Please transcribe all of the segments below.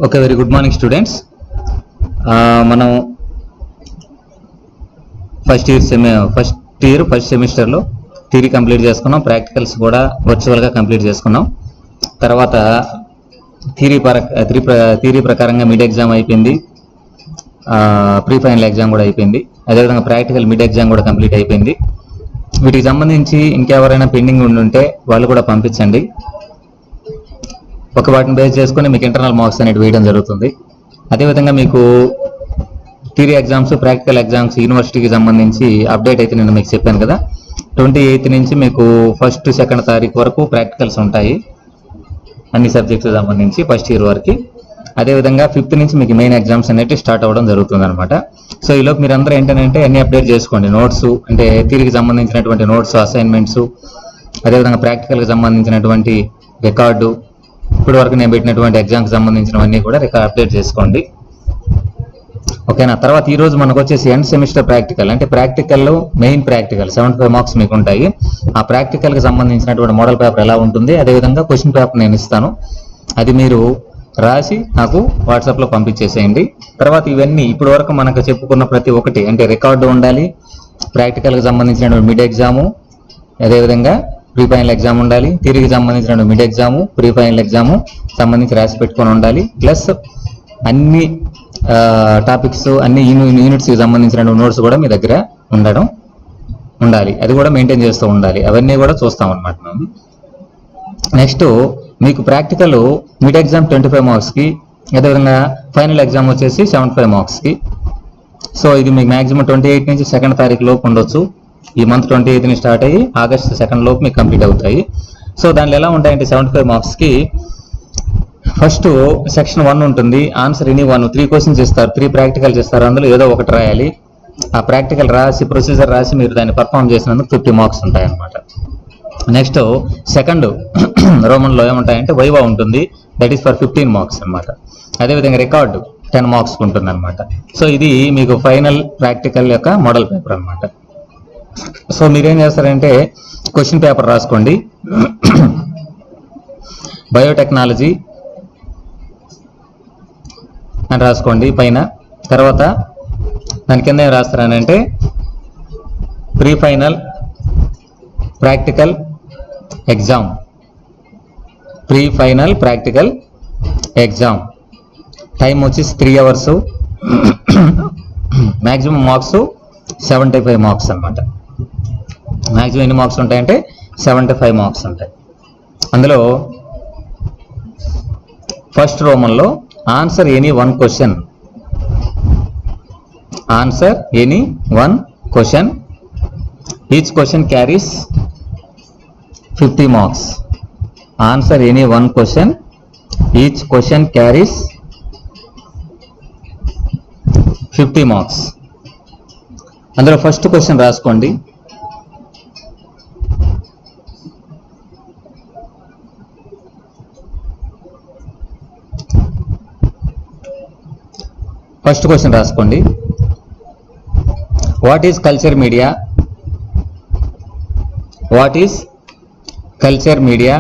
Okay, very good morning students. మనం first సెమిస్టర్లో theory complete చేసుకున్నాం, ప్రాక్టికల్స్ కూడా వర్చువల్గా కంప్లీట్ చేసుకున్నాం. తర్వాత థియరీ ప్రకారంగా మిడ్ ఎగ్జామ్ అయిపోయింది, ప్రీ ఫైనల్ ఎగ్జామ్ కూడా అయిపోయింది. అదేవిధంగా ప్రాక్టికల్ మిడ్ ఎగ్జామ్ కూడా కంప్లీట్ అయిపోయింది. వీటికి సంబంధించి ఇంకెవరైనా పెండింగ్ ఉంటే వాళ్ళు కూడా పంపించండి. వాటిని బేస్ చేసుకుని మీకు ఇంటర్నల్ మార్క్స్ అనేది వేయడం జరుగుతుంది. అదేవిధంగా మీకు థియరీ ఎగ్జామ్స్, ప్రాక్టికల్ ఎగ్జామ్స్ యూనివర్సిటీకి సంబంధించి అప్డేట్ అయితే నేను మీకు చెప్పాను కదా. 28 నుంచి మీకు 1, 2 తారీఖు వరకు ప్రాక్టికల్స్ ఉంటాయి అన్ని సబ్జెక్ట్స్ సంబంధించి ఫస్ట్ ఇయర్ వరకు. అదేవిధంగా 5th నుంచి మీకు మెయిన్ ఎగ్జామ్స్ అనేవి స్టార్ట్ అవ్వడం జరుగుతుంది అనమాట. సో ఈలోపు మీరు అందరూ ఏంటంటే అన్ని అప్డేట్ చేసుకోండి. నోట్స్ అంటే థియరీకి సంబంధించినటువంటి నోట్స్, అసైన్మెంట్స్, అదేవిధంగా ప్రాక్టికల్కి సంబంధించినటువంటి రికార్డు, ఇప్పటి వరకు నేను పెట్టినటువంటి ఎగ్జామ్కి సంబంధించినవన్నీ కూడా అప్డేట్ చేసుకోండి. ఓకేనా. తర్వాత ఈరోజు మనకు వచ్చేసి ఎండ్ సెమిస్టర్ ప్రాక్టికల్, అంటే ప్రాక్టికల్లో మెయిన్ ప్రాక్టికల్ 75 మార్క్స్ మీకు ఉంటాయి. ఆ ప్రాక్టికల్కి సంబంధించినటువంటి మోడల్ పేపర్ ఎలా ఉంటుంది, అదేవిధంగా క్వశ్చన్ పేపర్ నేను ఇస్తాను, అది మీరు రాసి నాకు వాట్సాప్లో పంపించేసేయండి. తర్వాత ఇవన్నీ ఇప్పటి వరకు మనకు చెప్పుకున్న ప్రతి ఒక్కటి అంటే రికార్డు ఉండాలి, ప్రాక్టికల్కి సంబంధించినటువంటి మిడ్ ఎగ్జాము, అదేవిధంగా ప్రీ ఫైనల్ ఎగ్జామ్ ఉండాలి, థియరీకి సంబంధించిన mid exam, pre final exam సంబంధించి రాసి పెట్టుకొని ఉండాలి. ప్లస్ అన్ని టాపిక్స్, అన్ని యూనిట్స్కి సంబంధించిన నోట్స్ కూడా మీ దగ్గర ఉండాలి. అది కూడా మెయింటైన్ చేస్తూ ఉండాలి. అవన్నీ కూడా చూస్తాం అనమాట మేము. నెక్స్ట్ మీకు ప్రాక్టికల్ మిడ్ ఎగ్జామ్ 25 మార్క్స్కి, అదేవిధంగా ఫైనల్ ఎగ్జామ్ వచ్చేసి 75 మార్క్స్కి. సో ఇది మీకు మ్యాక్సిమం 28 నుంచి 2 తారీఖు లోపు ఉండొచ్చు. ఈ మంత్ 28ని స్టార్ట్ అయ్యి ఆగస్ట్ 2 లోపు మీకు కంప్లీట్ అవుతాయి. సో దానిలో ఎలా ఉంటాయంటే 75 మార్క్స్కి ఫస్ట్ సెక్షన్ 1 ఉంటుంది. ఆన్సర్ ఎనీ 3 క్వశ్చన్స్ ఇస్తారు, 3 ప్రాక్టికల్స్ ఇస్తారు. అందులో ఏదో ఒకటి రాయాలి. ఆ ప్రాక్టికల్ రాసి ప్రొసీజర్ రాసి మీరు దాన్ని పర్ఫామ్ చేసినందుకు 50 మార్క్స్ ఉంటాయి అన్నమాట. నెక్స్ట్ సెకండ్ రోమన్లో ఏముంటాయంటే వైవా ఉంటుంది, దట్ ఈస్ ఫర్ 15 మార్క్స్ అనమాట. అదేవిధంగా రికార్డు 10 మార్క్స్ ఉంటుంది అనమాట. సో ఇది మీకు ఫైనల్ ప్రాక్టికల్ యొక్క మోడల్ పేపర్ అనమాట. సో మీరేం చేస్తారంటే క్వశ్చన్ పేపర్ రాసుకోండి. బయోటెక్నాలజీ అని రాసుకోండి పైన. తర్వాత దాని కింద ఏం రాస్తారనంటే pre final practical exam, pre final practical exam. Time వచ్చేసి 3 hours. మ్యాక్సిమం మార్క్స్ 75 మార్క్స్ అనమాట. మ్యాక్సిమం ఎన్ని మార్క్స్ ఉంటాయంటే 75 మార్క్స్ ఉంటాయి. అందులో ఫస్ట్ రోమన్లో answer any 1 question, answer any 1 question, each question carries 50 marks. Answer any 1 question, each question carries 50 marks. అందులో first question రాసుకోండి. First question రాసుకోండి. What is culture media? What is culture media?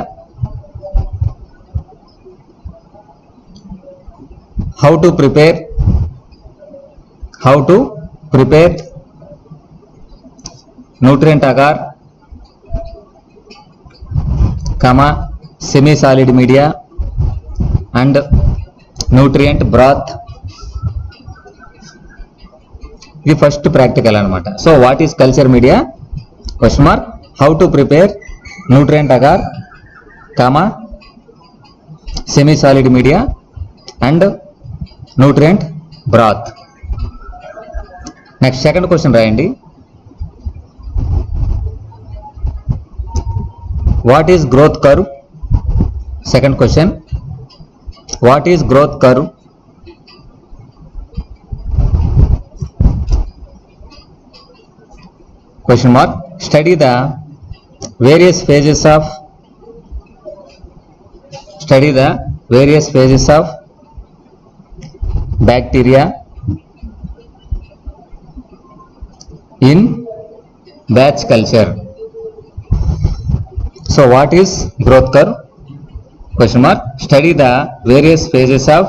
How to prepare nutrient agar, comma, semi solid media and nutrient broth. ఇది first practical అనమాట. So what is culture media? Question mark. How to prepare nutrient agar, comma, semi solid media and nutrient broth. Next second question రాయండి. What is growth curve? Second question, what is growth curve? Question mark. Study the various phases of bacteria in batch culture. So what is growth curve? Question mark. Study the various phases of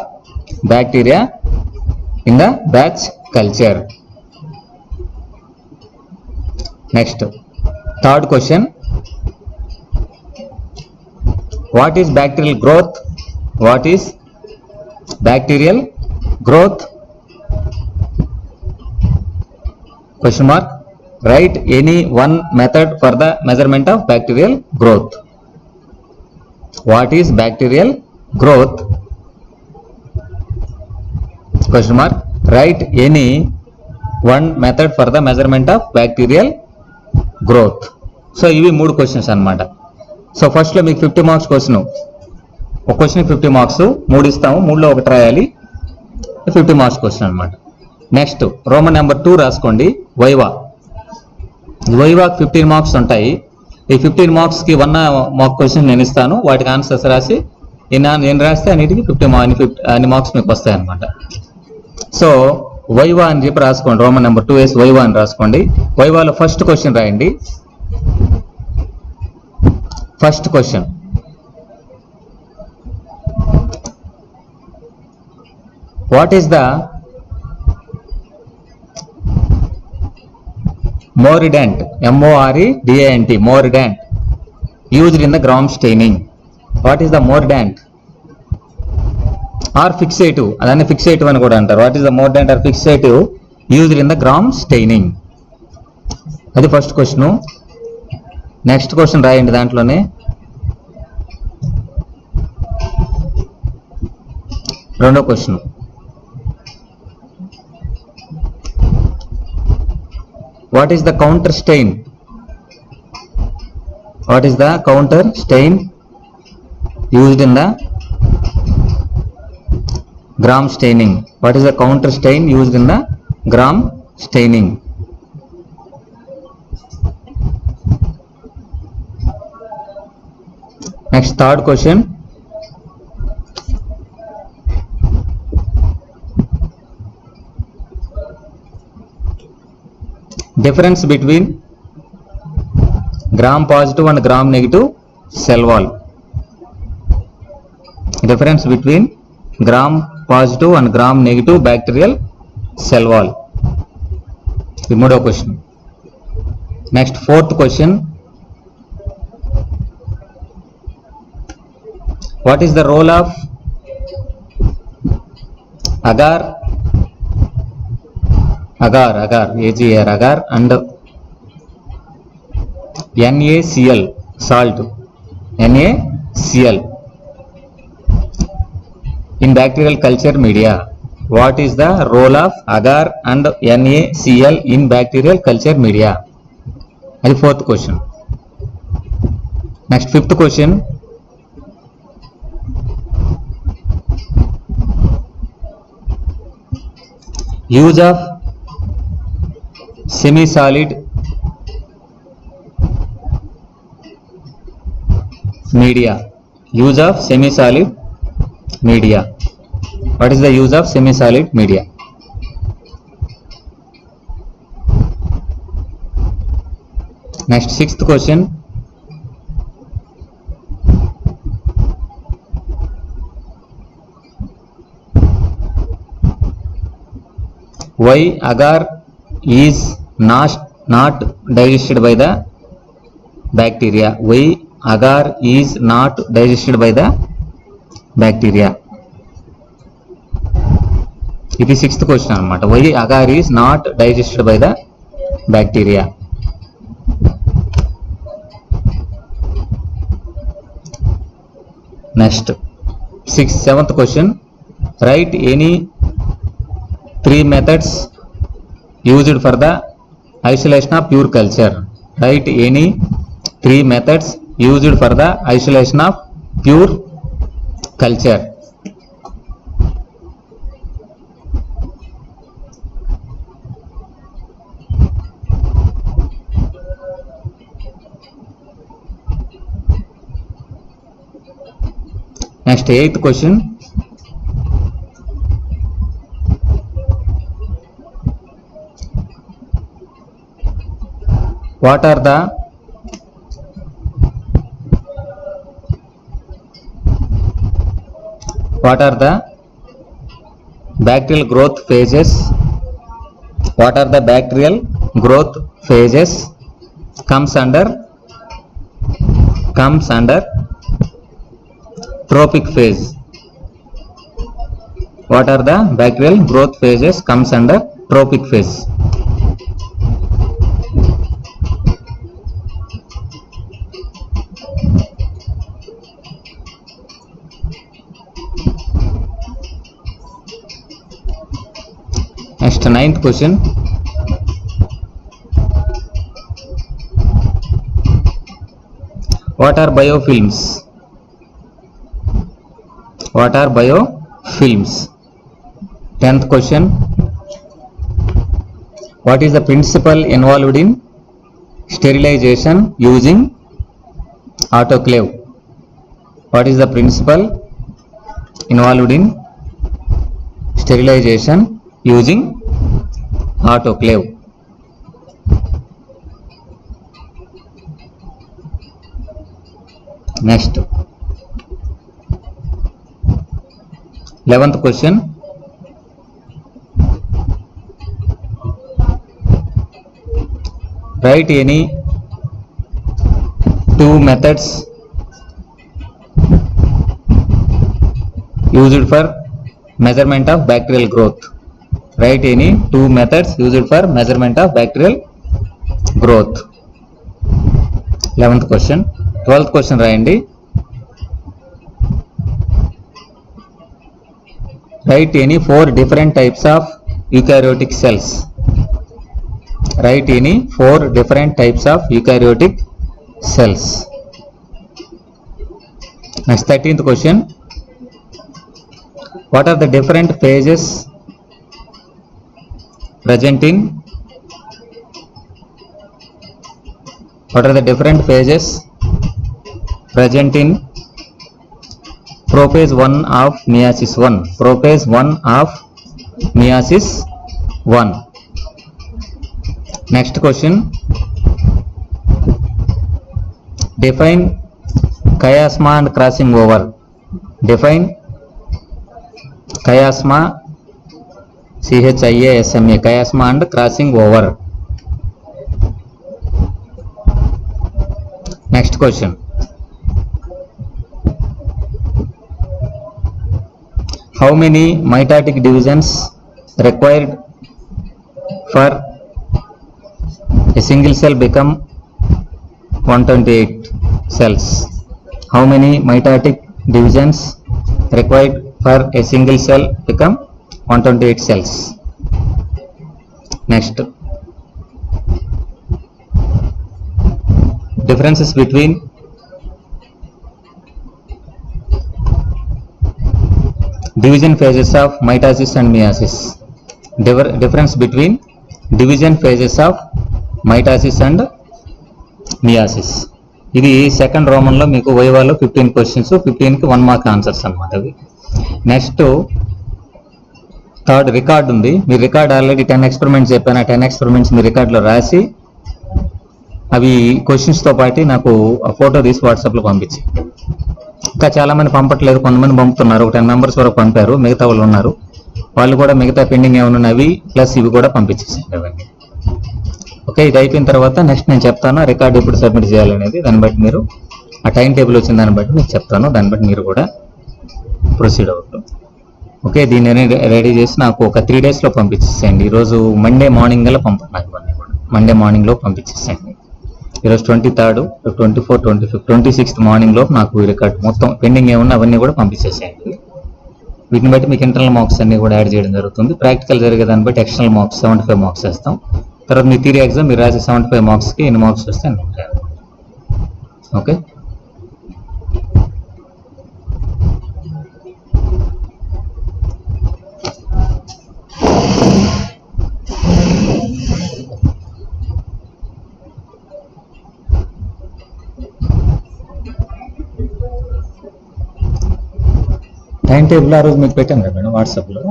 bacteria in the batch culture. Next, third question, what is bacterial growth? What is bacterial growth? Question mark. Write any one method for the measurement of bacterial growth. What is bacterial growth? Question mark. Write any one method for the measurement of bacterial growth. So ఇవి 3 questions అనమాట. So ఫస్ట్లో మీకు 50 marks question, ఒక question 50 marks, 3 ఇస్తాము, 3లో ఒకటి రాయాలి, 50 marks question అనమాట. Next Roman number 2 రాసుకోండి. వైవా 15 మార్క్స్ ఉంటాయి. ఈ 15 మార్క్స్కి 1 మార్క్ క్వశ్చన్ నేను ఇస్తాను, వాటికి ఆన్సర్స్ రాసి నేను రాస్తే అన్నిటికీ 50 మార్క్స్ మీకు వస్తాయి అనమాట. సో వైవా అని చెప్పి రాసుకోండి. రోమన్ నెంబర్ 2 వేసి వైవా అని రాసుకోండి. వైవాలో ఫస్ట్ క్వశ్చన్ రాయండి. First question, what is the mordant, MOREDANT, mordant used in the Gram staining? What is the mordant or fixative? అదాన్ని ఫిక్సేటివ్ అని కూడా అంటారు. What is the mordant or fixative used in the Gram staining? అది first question. Next question రాయండి. దాంట్లోనే రెండో question, what is the counter stain? What is the counter stain used in the gram staining? What is the counter stain used in the gram staining? Next, third question, difference between gram positive and gram negative cell wall. Difference between gram positive and gram negative bacterial cell wall. ఇది మూడో question. Next fourth question, what is the role of agar and NaCl salt, NaCl in bacterial culture media? What is the role of agar and NaCl in bacterial culture media? That is fourth question. Next, fifth question, use of semi-solid media. Use of semi-solid media. What is the use of semi-solid media? Next 6th question, why agar is not digested by the bacteria? Why agar is not digested by the bacteria? ఇది 6th question అన్నమాట. why agar is not digested by the bacteria? Next 7th question, write any 3 methods used for the isolation of pure culture. Write any 3 methods used for the isolation of pure culture. Next 8th question, what are the bacterial growth phases? What are the bacterial growth phases comes under trophic phase? What are the bacterial growth phases comes under trophic phase? Next 9th question, what are biofilms? What are biofilms? 10th question, what is the principle involved in sterilization using autoclave? What is the principle involved in sterilization using autoclave? Next 11th question, write any 2 methods used for measurement of bacterial growth. Write any 2 methods used for measurement of bacterial growth. 11th question. 12th question రాయండి. Write any 4 different types of eukaryotic cells. Write any 4 different types of eukaryotic cells. Next 13th question. What are the different phases present in prophase 1 of meiosis 1? Prophase 1 of meiosis 1. Next question. Define chiasma and crossing over. Define chiasma, CHIASMA, chiasma and crossing over. Next question. How many mitotic divisions required for a single cell become 128 cells? How many mitotic divisions required for a single cell become 128 cells? Next, differences between division phases of mitosis and meiosis. Difference between division phases of mitosis and meiosis. ఇది second రోమన్లో మీకు వైవాలో 15 questions, 15కి 1 mark answers అనమాట అవి. Next third record ఉంది. మీ record already 10 experiments చెప్పాను. 10 experiments మీ రికార్డులో రాసి అవి క్వశ్చన్స్తో పాటు నాకు ఫోటో తీసి వాట్సాప్లో పంపించి. ఇంకా చాలామంది పంపట్లేదు, కొంతమంది పంపుతున్నారు. ఒక 10 మెంబర్స్ వరకు పంపారు, మిగతా వాళ్ళు ఉన్నారు. వాళ్ళు కూడా మిగతా పెండింగ్ ఏమైనా అవి ప్లస్ ఇవి కూడా పంపించేసేయండి అవన్నీ. ఓకే, ఇది అయిపోయిన తర్వాత నెక్స్ట్ నేను చెప్తాను రికార్డు ఎప్పుడు సబ్మిట్ చేయాలనేది. దాన్ని బట్టి మీరు ఆ టైం టేబుల్ వచ్చిన దాన్ని బట్టి మీకు చెప్తాను, దాన్ని బట్టి మీరు కూడా ప్రొసీడ్ అవ్వద్దు. ఓకే, దీన్ని రెడీ చేసి నాకు ఒక 3 డేస్లో పంపించేసేయండి. ఈరోజు మండే మార్నింగ్ గల పంపాను, నాకు ఇవన్నీ కూడా మండే మార్నింగ్లో పంపించేసేయండి. ఈరోజు 23rd, 24, 25, 26th మార్నింగ్లో నాకు ఈ రికార్డు మొత్తం పెండింగ్ ఏమన్నా అవన్నీ కూడా పంపించేసేయండి. వీటిని బట్టి మీకు ఇంటర్నల్ మార్క్స్ అన్ని కూడా యాడ్ చేయడం జరుగుతుంది. ప్రాక్టికల్ జరిగేదాన్ని బట్టి ఎక్స్టర్నల్ మార్క్స్ 75 మార్క్స్ వేస్తాం. తర్వాత మీ థియరీ ఎగ్జామ్ మీరు రాసే 75 మార్క్స్కి ఎన్ని మార్క్స్ వస్తే అన్ని ఉంటాయి. ఓకే, టైం టేబుల్ ఆ రోజు మీకు పెట్టాను కదా మేడం వాట్సాప్లో.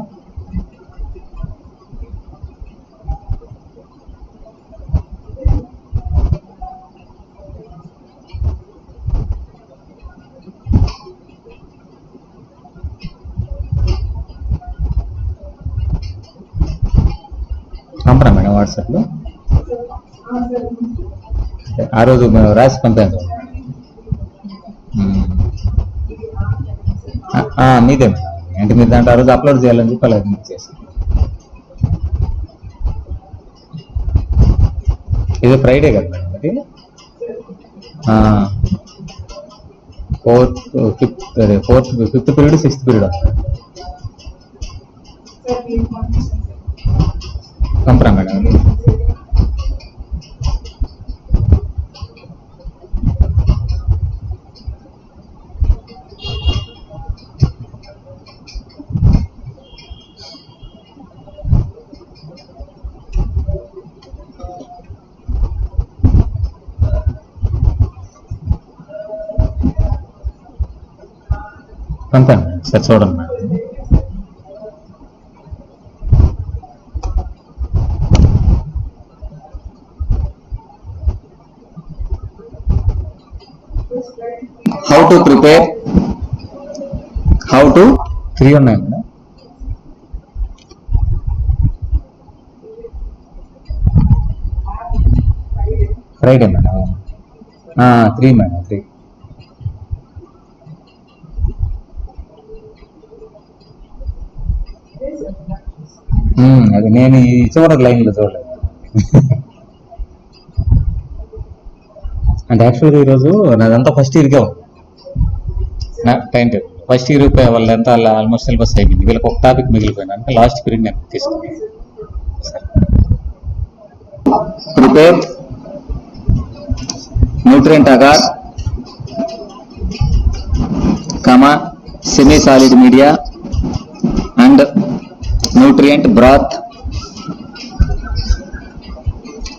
పంపరా మేడం వాట్సాప్లో? ఆ రోజు మేము రాసి పంపాను. మీదే మేడం, అంటే మీరు దాంట్లో ఆ రోజు అప్లోడ్ చేయాలని చెప్పి అలా మీకు చేసి. ఇది ఫ్రైడే కదా మేడం, అది 4th, 5th period 6th period పంపరా మేడం? పంపాను సార్, చూడండి madam. How to prepare, how to 3 ఉన్నాయి మేడం. Friday madam, 3 madam, 3. అది నేను ఈ చివరి లైన్లో చూడలేదు. అంటే యాక్చువల్గా ఈరోజు నాదంతా ఫస్ట్ ఇయర్కే ఉంది నా టైం టేబుల్. ఫస్ట్ ఇయర్ వాళ్ళంతా ఆల్మోస్ట్ సిలబస్ అయిపోయింది, వీళ్ళకి ఒక టాపిక్ మిగిలిపోయింది, అంటే లాస్ట్ పీరియడ్ నేను తీసుకున్నాను. Prepare nutrient agar, semi solid media and nutrient broth.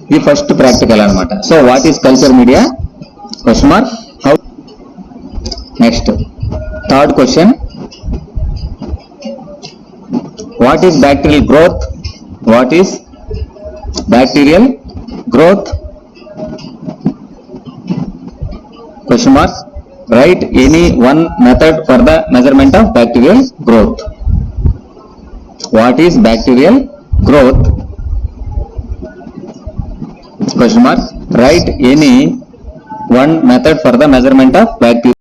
ఇది ఫస్ట్ ప్రాక్టికల్ అనమాట. So what is culture media? Question mark. How? Next third question, what is bacterial growth? What is bacterial growth? Question mark. Write any one method for the measurement of bacterial growth. What is bacterial growth? Question mark. Write any one method for the measurement of bacterial